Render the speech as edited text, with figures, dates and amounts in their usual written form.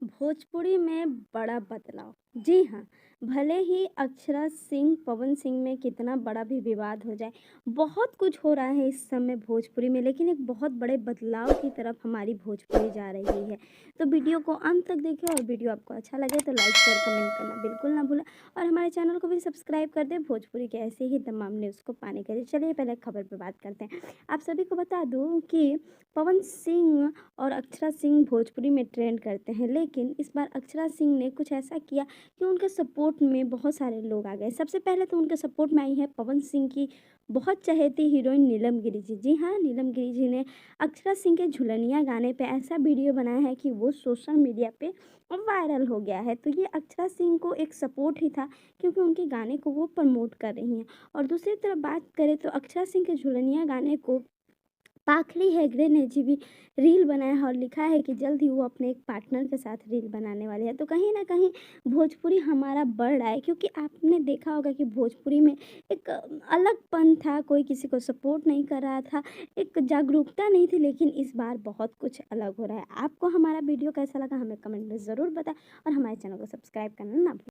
भोजपुरी में बड़ा बदलाव। जी हाँ, भले ही अक्षरा सिंह, पवन सिंह में कितना बड़ा भी विवाद हो जाए, बहुत कुछ हो रहा है इस समय भोजपुरी में, लेकिन एक बहुत बड़े बदलाव की तरफ हमारी भोजपुरी जा रही है। तो वीडियो को अंत तक देखें और वीडियो आपको अच्छा लगे तो लाइक, शेयर, कमेंट करना बिल्कुल ना भूलें और हमारे चैनल को भी सब्सक्राइब कर दें भोजपुरी के ऐसे ही तमाम न्यूज़ को पाने के लिए। चलिए पहले खबर पे बात करते हैं। आप सभी को बता दूँ कि पवन सिंह और अक्षरा सिंह भोजपुरी में ट्रेंड करते हैं, लेकिन इस बार अक्षरा सिंह ने कुछ ऐसा किया कि उनके सपोर्ट में बहुत सारे लोग आ गए। सबसे पहले तो उनके सपोर्ट में आई है पवन सिंह की बहुत चहेती हीरोइन नीलम गिरी जी। जी हाँ, नीलम गिरी जी ने अक्षरा सिंह के झुलनिया गाने पे ऐसा वीडियो बनाया है कि वो सोशल मीडिया पे वायरल हो गया है। तो ये अक्षरा सिंह को एक सपोर्ट ही था, क्योंकि उनके गाने को वो प्रमोट कर रही हैं। और दूसरी तरफ बात करें तो अक्षरा सिंह के झुलनिया गाने को पाखड़ी हेगड़े ने जी भी रील बनाया है और लिखा है कि जल्द ही वो अपने एक पार्टनर के साथ रील बनाने वाले हैं। तो कहीं न कहीं भोजपुरी हमारा बढ़ रहा है, क्योंकि आपने देखा होगा कि भोजपुरी में एक अलगपन था, कोई किसी को सपोर्ट नहीं कर रहा था, एक जागरूकता नहीं थी, लेकिन इस बार बहुत कुछ अलग हो रहा है। आपको हमारा वीडियो कैसा लगा हमें कमेंट में ज़रूर बताएँ और हमारे चैनल को सब्सक्राइब करना ना भूलें।